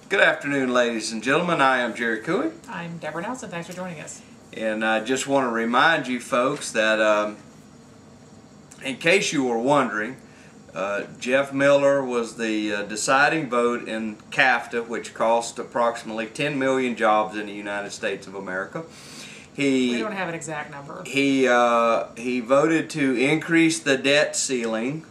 Good afternoon, ladies and gentlemen. I am Jerry Cooey. I'm Deborah Nelson. Thanks for joining us. And I just want to remind you folks that in case you were wondering, Jeff Miller was the deciding vote in CAFTA, which cost approximately 10 million jobs in the United States of America. We don't have an exact number. He voted to increase the debt ceiling,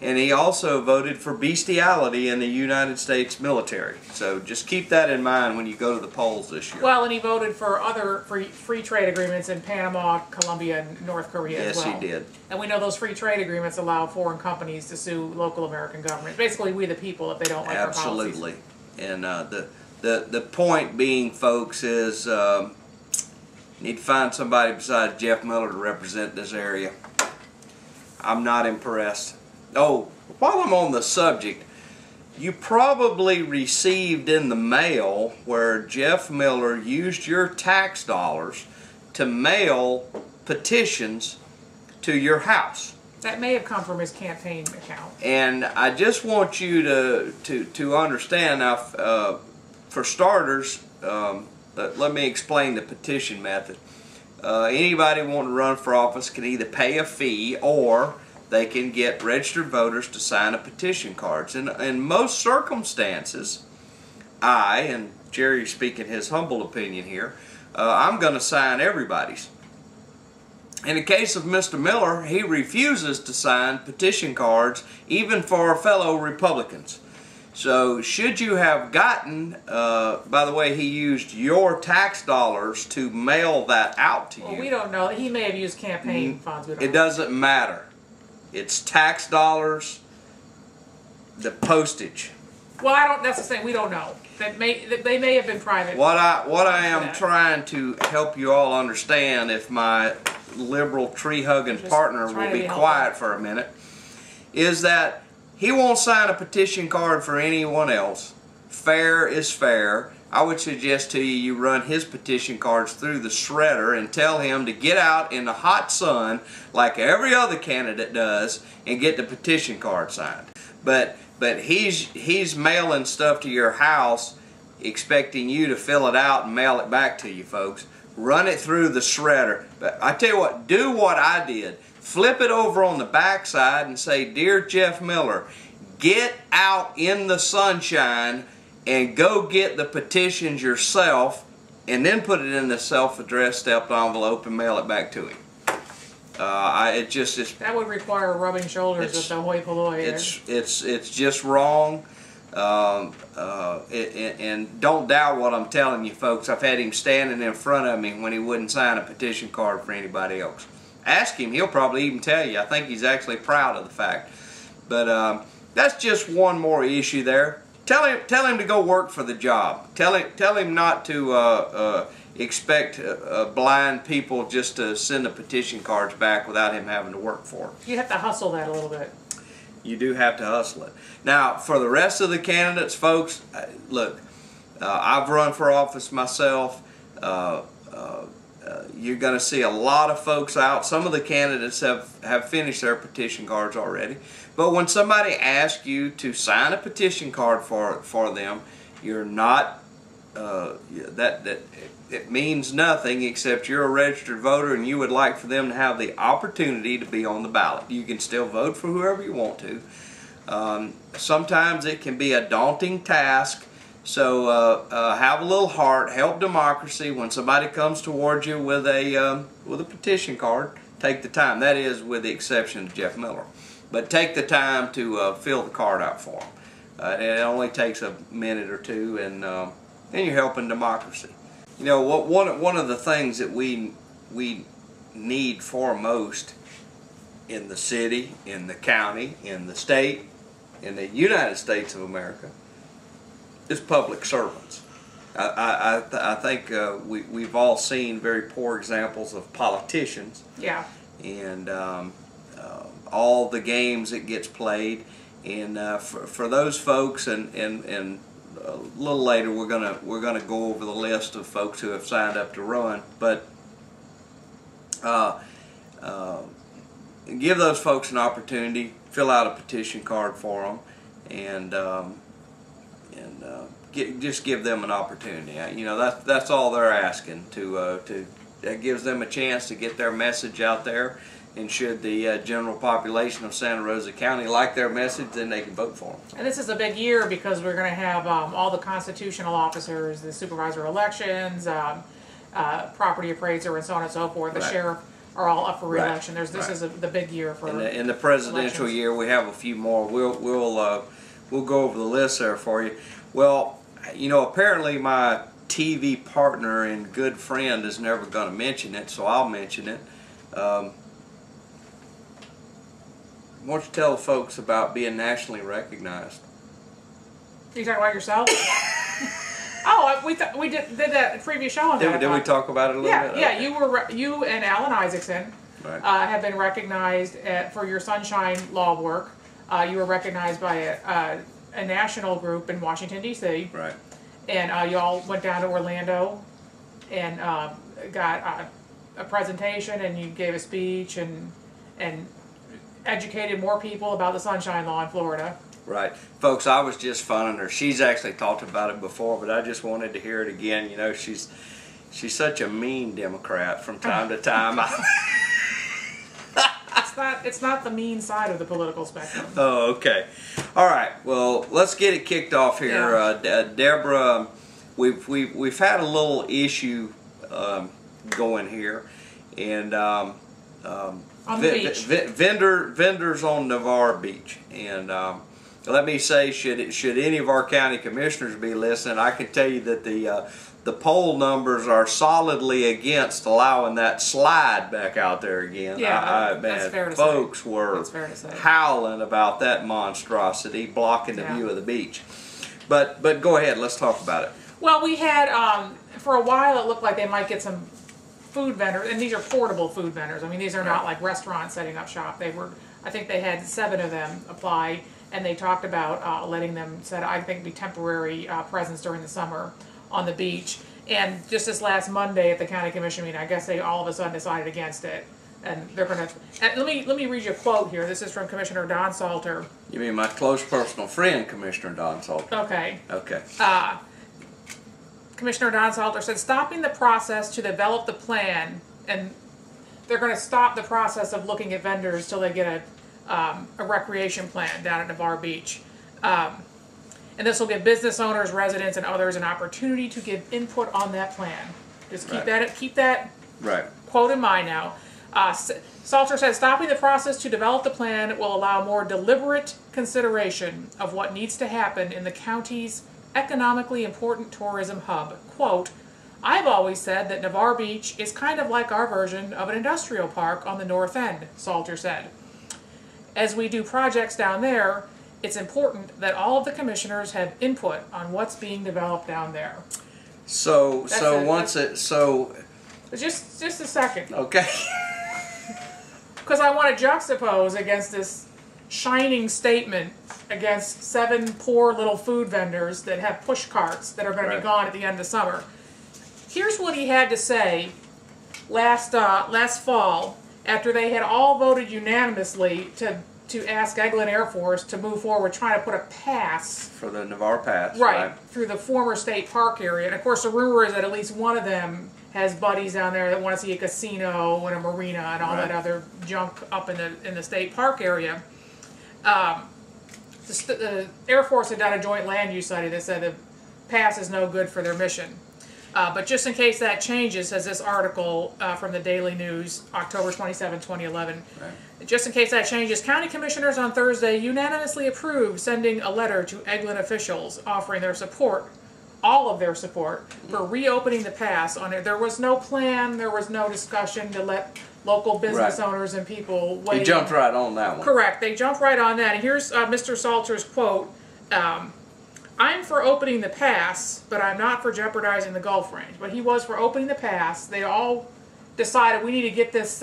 and he also voted for bestiality in the United States military. So just keep that in mind when you go to the polls this year. Well, and he voted for other free trade agreements in Panama, Colombia, and North Korea as well. Yes, he did. And we know those free trade agreements allow foreign companies to sue local American governments. Basically, we the people, if they don't like our policies. Absolutely. And the point being, folks, is you need to find somebody besides Jeff Miller to represent this area. I'm not impressed. Oh, while I'm on the subject, you probably received in the mail where Jeff Miller used your tax dollars to mail petitions to your house. That may have come from his campaign account. And I just want you to understand now, for starters, let me explain the petition method. Anybody wanting to run for office can either pay a fee or they can get registered voters to sign a petition cards. In most circumstances, and Jerry's speaking his humble opinion here, I'm going to sign everybody's. In the case of Mr. Miller, he refuses to sign petition cards even for fellow Republicans. So should you have gotten, by the way, he used your tax dollars to mail that out to you. Well, we don't know. He may have used campaign funds. It doesn't matter. It's tax dollars, the postage. Well, I don't necessarily. We don't know. They may have been private. What I am trying to help you all understand, if my liberal tree-hugging partner will be quiet for a minute, is that he won't sign a petition card for anyone else. Fair is fair. I would suggest to you run his petition cards through the shredder and tell him to get out in the hot sun like every other candidate does and get the petition card signed. But he's mailing stuff to your house expecting you to fill it out and mail it back to you, folks. Run it through the shredder. But I tell you what, do what I did. Flip it over on the back side and say, "Dear Jeff Miller, get out in the sunshine and go get the petitions yourself," and then put it in the self-addressed stamped envelope and mail it back to him. That would require rubbing shoulders with the hoi polloi. It's just wrong. And don't doubt what I'm telling you, folks. I've had him standing in front of me when he wouldn't sign a petition card for anybody else. Ask him; he'll probably even tell you. I think he's actually proud of the fact. But that's just one more issue there. Tell him to go work for the job. Tell him not to expect blind people just to send the petition cards back without him having to work for it. You have to hustle that a little bit. You do have to hustle it. Now, for the rest of the candidates, folks, look, I've run for office myself. You're going to see a lot of folks out. Some of the candidates have finished their petition cards already. But when somebody asks you to sign a petition card for them, you're not, it means nothing except you're a registered voter and you would like for them to have the opportunity to be on the ballot. You can still vote for whoever you want to. Sometimes it can be a daunting task. So have a little heart, help democracy. When somebody comes towards you with a petition card, take the time. That is with the exception of Jeff Miller. But take the time to fill the card out for them. It only takes a minute or two, and then you're helping democracy. You know, one of the things that we need foremost in the city, in the county, in the state, in the United States of America is public servants. I think we've all seen very poor examples of politicians. Yeah. And all the games that gets played, and for those folks, and a little later we're gonna go over the list of folks who have signed up to run, but give those folks an opportunity, fill out a petition card for them, and just give them an opportunity. You know, that's all they're asking. That gives them a chance to get their message out there. And should the general population of Santa Rosa County like their message, then they can vote for them. And this is a big year because we're going to have all the constitutional officers, the supervisor elections, property appraiser, and so on and so forth. The sheriff are all up for re-election. This is the big year for in the presidential year. We have a few more. We'll go over the list there for you. Well, you know, apparently my TV partner and good friend is never going to mention it, so I'll mention it. Why don't you tell the folks about being nationally recognized? Are you talking about yourself? Oh, we did that previous show on that. Did we talk about it a little bit? Yeah. You and Alan Isaacson have been recognized for your Sunshine Law work. You were recognized by a national group in Washington, D.C. Right. And you all went down to Orlando and got a presentation, and you gave a speech and educated more people about the Sunshine Law in Florida. Right. Folks, I was just funning her. She's actually talked about it before, but I just wanted to hear it again. You know, she's such a mean Democrat from time to time. It's not the mean side of the political spectrum. Oh, okay. All right. Well, let's get it kicked off here. Yeah. Deborah, we've had a little issue going here, and on the beach. Vendors on Navarre Beach. And let me say, should any of our county commissioners be listening, I can tell you that the poll numbers are solidly against allowing that slide back out there again. Yeah, that's fair to folks say. were howling about that monstrosity blocking the view of the beach. But go ahead, let's talk about it. Well, we had, for a while it looked like they might get some food vendors, and these are portable food vendors. I mean, these are not like restaurants setting up shop. I think they had 7 of them apply, and they talked about letting them set, I think, be temporary presence during the summer on the beach. And just this last Monday at the county commission meeting, I guess they all of a sudden decided against it. And they're going to, let me read you a quote here. This is from Commissioner Don Salter. You mean my close personal friend, Commissioner Don Salter? Okay. Okay. Commissioner Don Salter said, stopping the process to develop the plan, and they're going to stop the process of looking at vendors till they get a recreation plan down at Navarre Beach. And this will give business owners, residents, and others an opportunity to give input on that plan. Just keep that quote in mind now. Salter said, stopping the process to develop the plan will allow more deliberate consideration of what needs to happen in the county's economically important tourism hub. Quote, I've always said that Navarre Beach is kind of like our version of an industrial park on the north end, Salter said. As we do projects down there, it's important that all of the commissioners have input on what's being developed down there. So just a second. Okay. Because I want to juxtapose against this shining statement against 7 poor little food vendors that have push carts that are going to be gone at the end of the summer. Here's what he had to say last fall after they had all voted unanimously to ask Eglin Air Force to move forward trying to put a pass for the Navarre Pass, through the former state park area. And of course the rumor is that at least one of them has buddies down there that want to see a casino and a marina and all that other junk up in the state park area. The Air Force had done a joint land use study that said the pass is no good for their mission. But just in case that changes, says this article from the Daily News, October 27, 2011. Just in case that changes, county commissioners on Thursday unanimously approved sending a letter to Eglin officials offering their support, all of their support, for reopening the pass. There was no plan, there was no discussion to let local business owners and people wait. They jumped right on that one. Correct, they jumped right on that. And here's Mr. Salter's quote. I'm for opening the pass, but I'm not for jeopardizing the Gulf Range. But he was for opening the pass. They all decided we need to get this.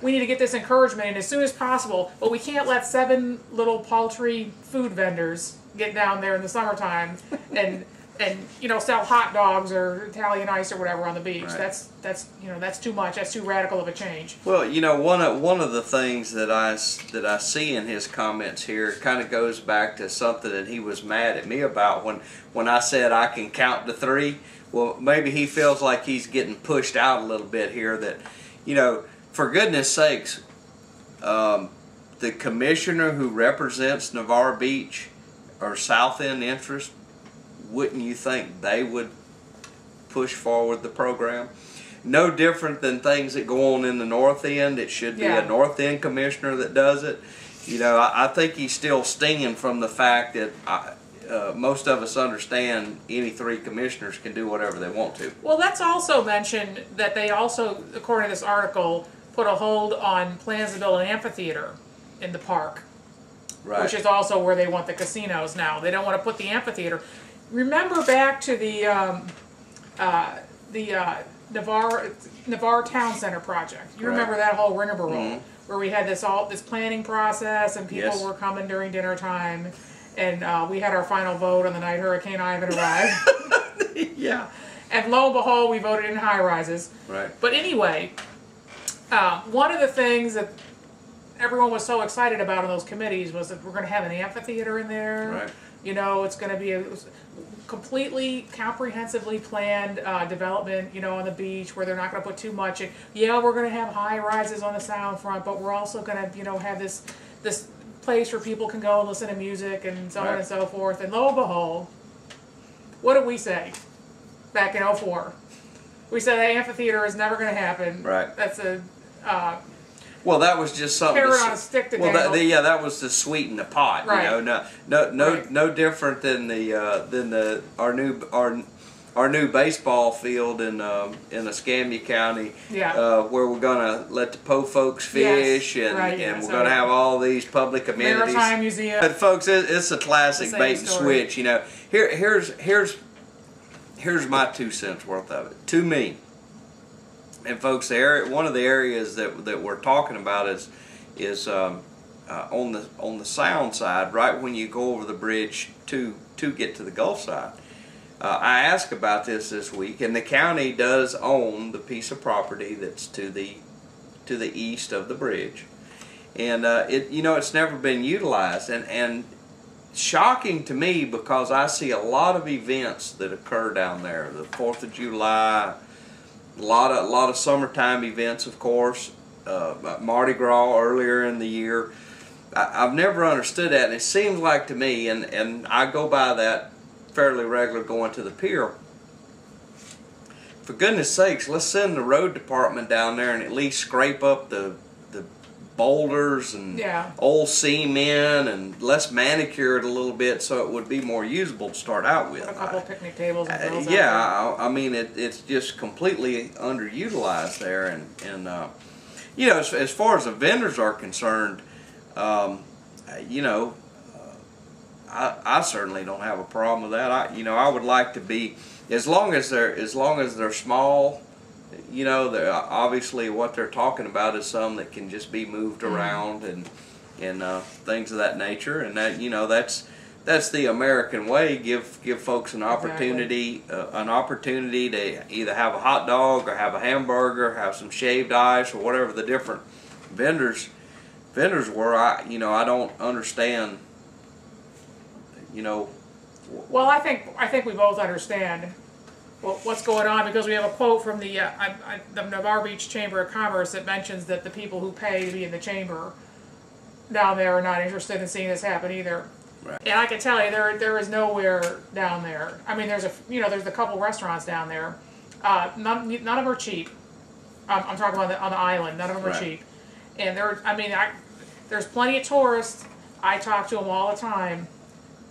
We need to get this encouragement in as soon as possible. But we can't let 7 little paltry food vendors get down there in the summertime and and sell hot dogs or Italian ice or whatever on the beach. Right. That's too much. That's too radical of a change. Well, one of the things that I see in his comments here kind of goes back to something that he was mad at me about when I said I can count to 3. Well, maybe he feels like he's getting pushed out a little bit here. That, for goodness sakes, the commissioner who represents Navarre Beach or South End interest, wouldn't you think they would push forward the program? No different than things that go on in the North End. It should be a North End commissioner that does it. I think he's still stinging from the fact that most of us understand any 3 commissioners can do whatever they want to. Well, let's also mention that they also, according to this article, put a hold on plans to build an amphitheater in the park. Right. Which is also where they want the casinos now. They don't want to put the amphitheater. Remember back to the Navarre Town Center project. You remember that whole rigmarole where we had this planning process and people were coming during dinner time, and we had our final vote on the night Hurricane Ivan arrived. Yeah. And lo and behold, we voted in high rises. Right. But anyway, one of the things that everyone was so excited about in those committees was that we're going to have an amphitheater in there. Right. It's going to be a completely comprehensively planned development, on the beach where they're not going to put too much in. Yeah, we're going to have high rises on the sound front, but we're also going to, have this place where people can go and listen to music and so on and so forth. And lo and behold, what did we say back in '04? We said that amphitheater is never going to happen. Right. That's a well, that was just something. Carrot on a stick to dangle. That was to sweeten the pot. Right. No different than our new baseball field in Escambia County. Yeah. Where we're gonna let the Po folks fish and we're gonna have all these public amenities. Maritime Museum. But folks, it's a classic bait and switch. Here's my 2 cents worth of it. To me. And folks, one of the areas that we're talking about is on the sound side, right when you go over the bridge to get to the Gulf side. I asked about this week, and the county does own the piece of property that's to the east of the bridge, and it's never been utilized, and shocking to me because I see a lot of events that occur down there. The 4th of July. A lot of summertime events, of course. Mardi Gras earlier in the year. I've never understood that, and it seems like to me, and I go by that fairly regular going to the pier. For goodness sakes, let's send the road department down there and at least scrape up the boulders and old cement, and let's manicure it a little bit so it would be more usable to start out with. A couple picnic tables and grills I mean it's just completely underutilized there, and as far as the vendors are concerned, I certainly don't have a problem with that. I would like to be, as long as they're small. Obviously what they're talking about is some that can just be moved around and things of that nature, and that's the American way. Give folks an opportunity to either have a hot dog or have a hamburger, have some shaved ice, or whatever the different vendors were. I don't understand. Well, I think we both understand what's going on, because we have a quote from the Navarre Beach Chamber of Commerce that mentions that the people who pay to be in the chamber down there are not interested in seeing this happen either. Right. And I can tell you, there is nowhere down there. I mean, there's a couple restaurants down there. None of them are cheap. I'm talking about on the island. None of them are cheap. And there's plenty of tourists. I talk to them all the time.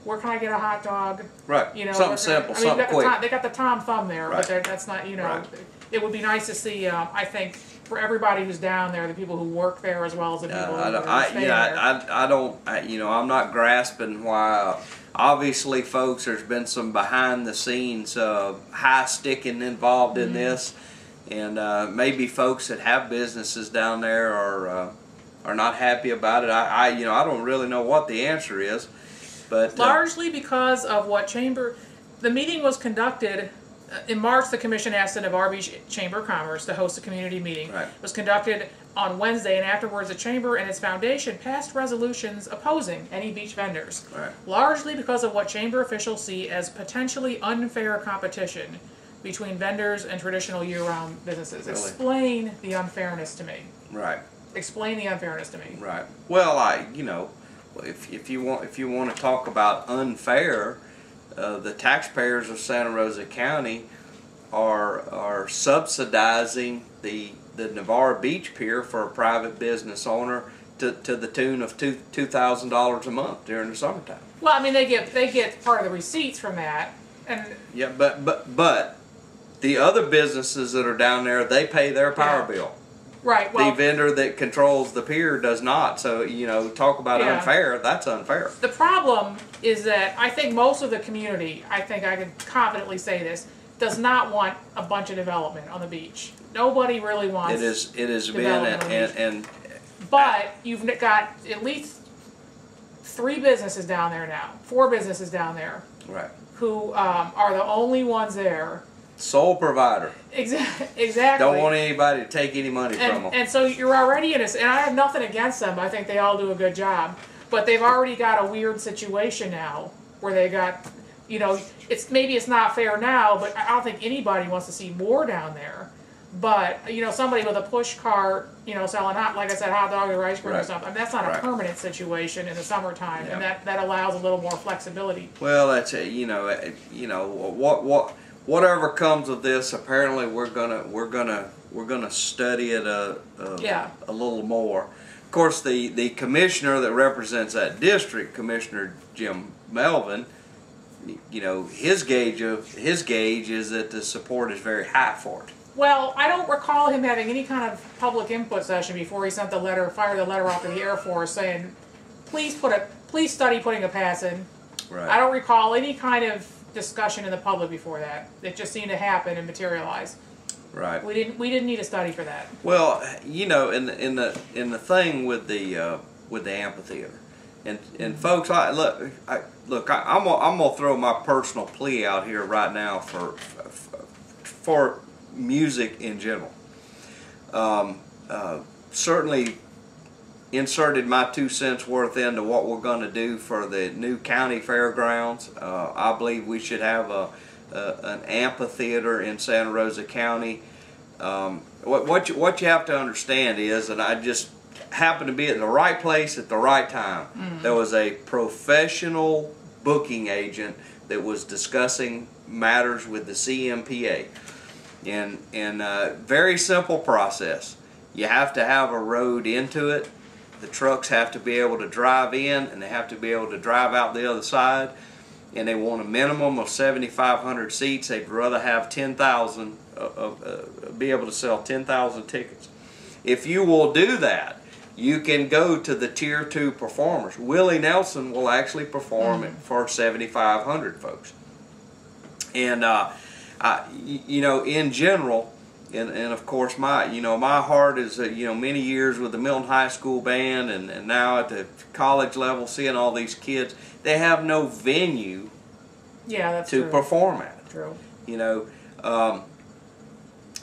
Where can I get a hot dog? Right. Something simple, something quick. They got the Tom Thumb there, right. But that's not, It would be nice to see, I think, for everybody who's down there, the people who work there as well as the people who are staying there. I'm not grasping why. Obviously, folks, there's been some behind-the-scenes high sticking involved in this, and maybe folks that have businesses down there are not happy about it. I don't really know what the answer is. But largely because of what Chamber, the meeting was conducted in March. The commission asked the Navarre Beach Chamber of Commerce to host a community meeting. Right. It was conducted on Wednesday, and afterwards the chamber and its foundation passed resolutions opposing any beach vendors, Right. largely because of what chamber officials see as potentially unfair competition between vendors and traditional year-round businesses. Really? Explain the unfairness to me. Right. Explain the unfairness to me. Right. Well, if you want to talk about unfair, the taxpayers of Santa Rosa County are subsidizing the Navarre Beach Pier for a private business owner to the tune of $2,000 a month during the summertime. Well, I mean, they get part of the receipts from that, and yeah, but the other businesses that are down there, they pay their power bill. Right. Well, the vendor that controls the pier does not. So, talk about unfair. That's unfair. The problem is that I think most of the community, I think I can confidently say this, does not want a bunch of development on the beach. Nobody really wants it has been and but you've got at least 3 businesses down there now, 4 businesses down there, right, who are the only ones there. Sole provider. Exactly. Don't want anybody to take any money from them. And so you're already in a, and I have nothing against them. I think they all do a good job. But they've already got a weird situation now where they got, maybe it's not fair now, but I don't think anybody wants to see more down there. But, somebody with a push cart, selling like I said, hot dogs or ice cream or something, I mean, that's not a permanent situation in the summertime, and that allows a little more flexibility. Well, that's whatever comes of this, apparently we're gonna study it a little more. Of course, the commissioner that represents that district, Commissioner Jim Melvin, his gauge is that the support is very high for it. Well, I don't recall him having any kind of public input session before he fired the letter off to the Air Force saying, please study putting a pass in. Right. I don't recall any kind of discussion in the public before that. It just seemed to happen and materialize. Right. We didn't need a study for that. Well, in the thing with the amphitheater, and folks, I'm gonna throw my personal plea out here right now for music in general. Certainly inserted my 2 cents worth into what we're going to do for the new county fairgrounds. I believe we should have an amphitheater in Santa Rosa County. What you have to understand is, and I just happened to be at the right place at the right time. Mm-hmm. There was a professional booking agent that was discussing matters with the CMPA. In a very simple process. You have to have a road into it. The trucks have to be able to drive in, and they have to be able to drive out the other side. And they want a minimum of 7,500 seats. They'd rather have 10,000, be able to sell 10,000 tickets. If you will do that, you can go to the Tier 2 performers. Willie Nelson will actually perform it for 7,500 folks. And in general, and of course my heart is many years with the Milton High School band, and now at the college level, seeing all these kids, they have no venue to perform at. True.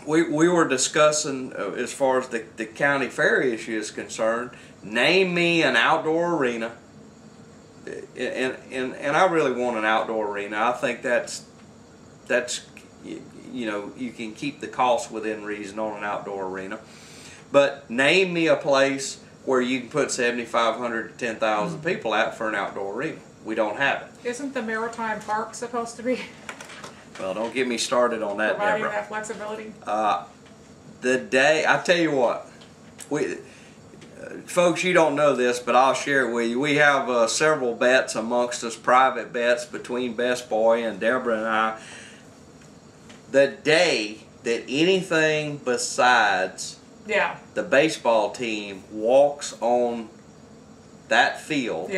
We were discussing as far as the county fair issue is concerned. Name me an outdoor arena, and I really want an outdoor arena. I think that's you can keep the cost within reason on an outdoor arena. But name me a place where you can put 7,500 to 10,000 people at for an outdoor arena. We don't have it. Isn't the Maritime Park supposed to be? Well, don't get me started on that, providing Deborah. That flexibility? I tell you what, folks, you don't know this, but I'll share it with you. We have several bets amongst us, private bets between Best Boy and Deborah and I. The day that anything besides the baseball team walks on that field,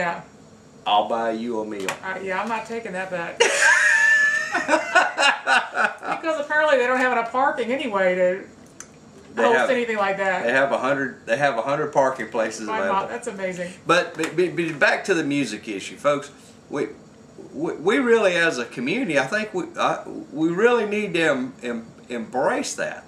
I'll buy you a meal. I'm not taking that bet. Because apparently they don't have enough parking anyway to host anything like that. They have 100 parking places available. That's amazing. But back to the music issue, folks. we really, as a community, I think we really need to embrace that.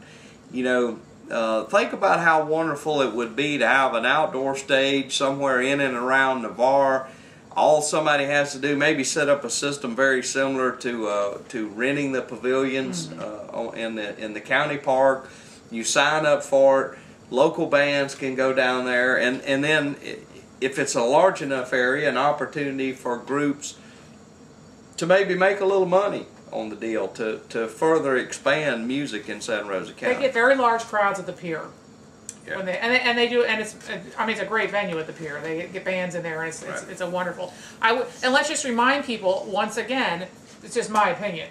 You know, think about how wonderful it would be to have an outdoor stage somewhere in and around Navarre. All somebody has to do, maybe set up a system very similar to renting the pavilions in the county park. You sign up for it. Local bands can go down there, and then if it's a large enough area, an opportunity for groups to maybe make a little money on the deal to further expand music in Santa Rosa County. They get very large crowds at the pier. Yeah. When they do, and it's, I mean, it's a great venue at the pier. They get bands in there, and it's a wonderful. And let's just remind people once again, it's just my opinion.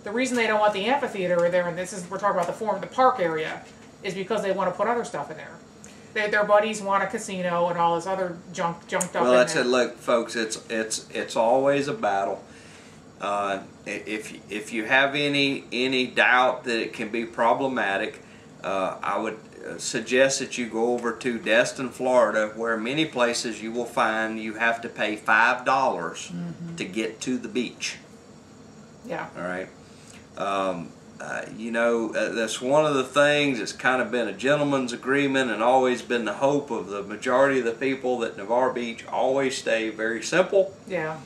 The reason they don't want the amphitheater there, and we're talking about the park area, is because they want to put other stuff in there. Their buddies want a casino and all this other junked up in there. Well, that's it. Look, folks, it's always a battle. If you have any doubt that it can be problematic, I would suggest that you go over to Destin, Florida, where many places you will find you have to pay $5 to get to the beach. Yeah. All right. You know, that's one of the things that's kind of been a gentleman's agreement and always been the hope of the majority of the people, that Navarre Beach always stay very simple. Yeah.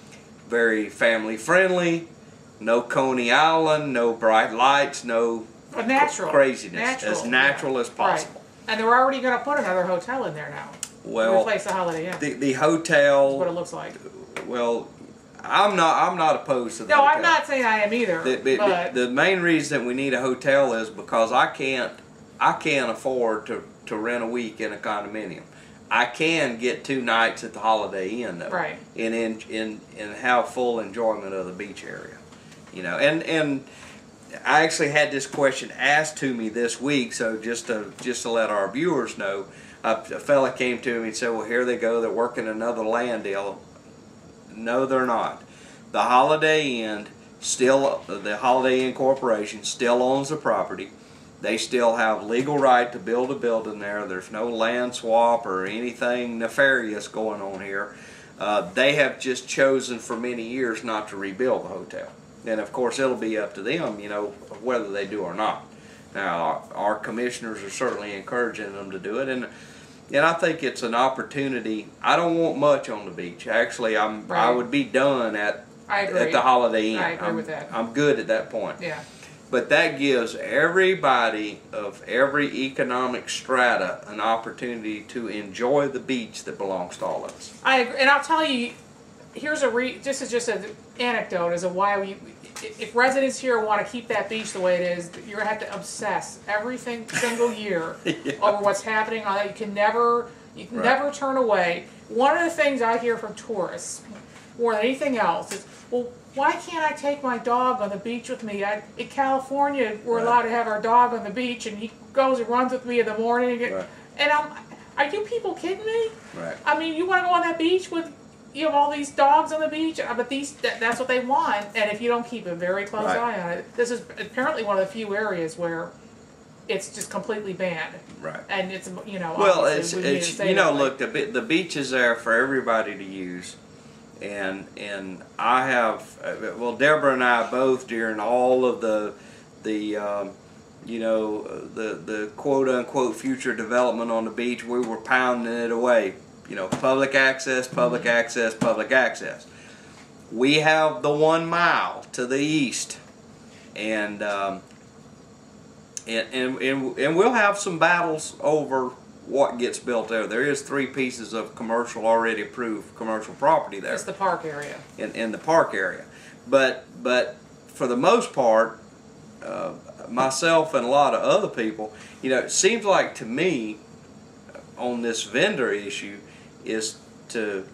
Very family friendly. No Coney Island, no bright lights, no craziness. As natural as possible. Right. And they're already going to put another hotel in there now. Well, replace the Holiday Inn. The hotel. That's what it looks like. Well, I'm not opposed to that. No, I'm not saying I am either. The main reason that we need a hotel is because I can't afford to rent a week in a condominium. I can get 2 nights at the Holiday Inn though, right? And have full enjoyment of the beach area, you know. And I actually had this question asked to me this week, so just to let our viewers know, a fella came to me and said, "Well, here they go. They're working another land deal." No, they're not. The Holiday Inn the Holiday Inn Corporation still owns the property. They still have legal right to build a building there. There's no land swap or anything nefarious going on here. They have just chosen for many years not to rebuild the hotel. And of course it'll be up to them, you know, whether they do or not. Now our commissioners are certainly encouraging them to do it, and I think it's an opportunity. I don't want much on the beach. Actually, I would be done at the Holiday Inn. I agree with that. I'm good at that point. Yeah. But that gives everybody of every economic strata an opportunity to enjoy the beach that belongs to all of us. I agree, and I'll tell you, here's this is just an anecdote as to why if residents here want to keep that beach the way it is, you're going to have to obsess every single year over what's happening on that. You can never turn away. One of the things I hear from tourists more than anything else is, well, why can't I take my dog on the beach with me? In California, we're allowed to have our dog on the beach, and he goes and runs with me in the morning. And are you people kidding me? Right. I mean, you want to go on that beach with all these dogs on the beach? But that's what they want. And if you don't keep a very close eye on it, this is apparently one of the few areas where it's just completely banned. Right. And it's, you know, well, it's you know, look, the beach is there for everybody to use. And I have, well, Deborah and I both, during all of the you know, the quote unquote future development on the beach, we were pounding it away. You know, public access, public access, public access. We have the 1 mile to the east, and we'll have some battles over what gets built there. There is 3 pieces of already approved commercial property there. It's the park area. In the park area. But for the most part, myself and a lot of other people, you know, it seems like to me on this vendor issue is to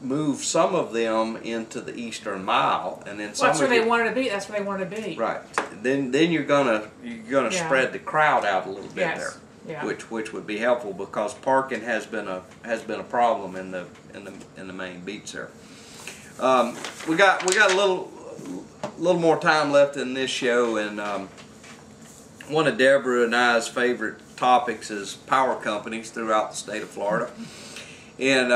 move some of them into the eastern mile, and then some. Well, that's where they wanted to be. That's where they wanted to be. Right. Then you're gonna spread the crowd out a little bit there. Yeah. Which would be helpful, because parking has been a problem in the main beach there. We got a little more time left in this show, and one of Deborah and I's favorite topics is power companies throughout the state of Florida, and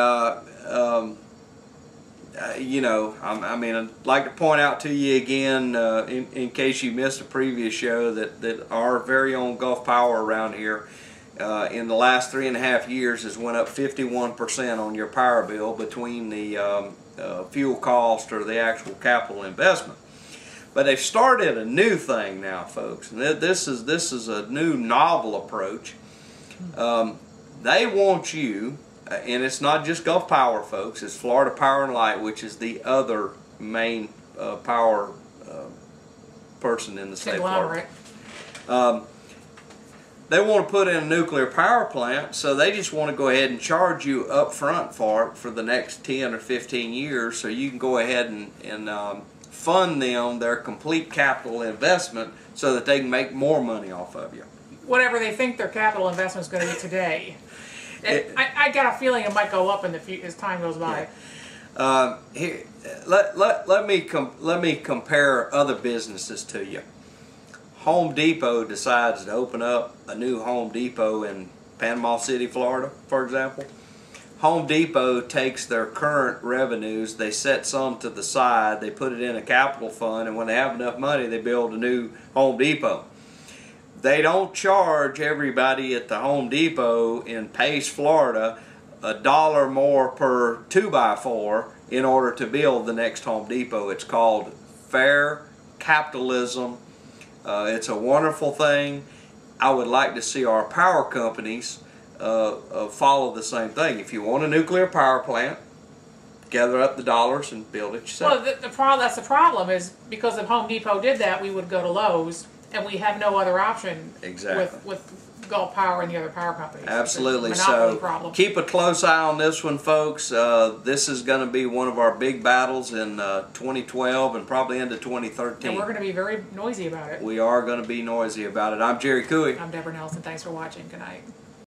you know, I mean, I'd like to point out to you again, in case you missed a previous show, that our very own Gulf Power around here, in the last 3.5 years, has went up 51% on your power bill between the fuel cost or the actual capital investment. But they've started a new thing now, folks, and this is a new novel approach. They want you. And it's not just Gulf Power, folks. It's Florida Power and Light, which is the other main power person in the state of Florida. They want to put in a nuclear power plant, so they just want to go ahead and charge you up front for it for the next 10 or 15 years, so you can go ahead and fund them their complete capital investment so that they can make more money off of you. Whatever they think their capital investment is going to be today. I got a feeling it might go up in the future as time goes by. Here, let me compare other businesses to you. Home Depot decides to open up a new Home Depot in Panama City, Florida, for example. Home Depot takes their current revenues, they set some to the side, they put it in a capital fund, and when they have enough money, they build a new Home Depot. They don't charge everybody at the Home Depot in Pace, Florida, $1 more per 2x4 in order to build the next Home Depot. It's called fair capitalism. It's a wonderful thing. I would like to see our power companies follow the same thing. If you want a nuclear power plant, gather up the dollars and build it yourself. Well, that's the problem, is because if Home Depot did that, we would go to Lowe's. And we have no other option with Gulf Power and the other power companies. Absolutely. So keep a close eye on this one, folks. This is going to be one of our big battles in 2012 and probably into 2013. And we're going to be very noisy about it. We are going to be noisy about it. I'm Jerry Cooey. I'm Deborah Nelson. Thanks for watching. Good night.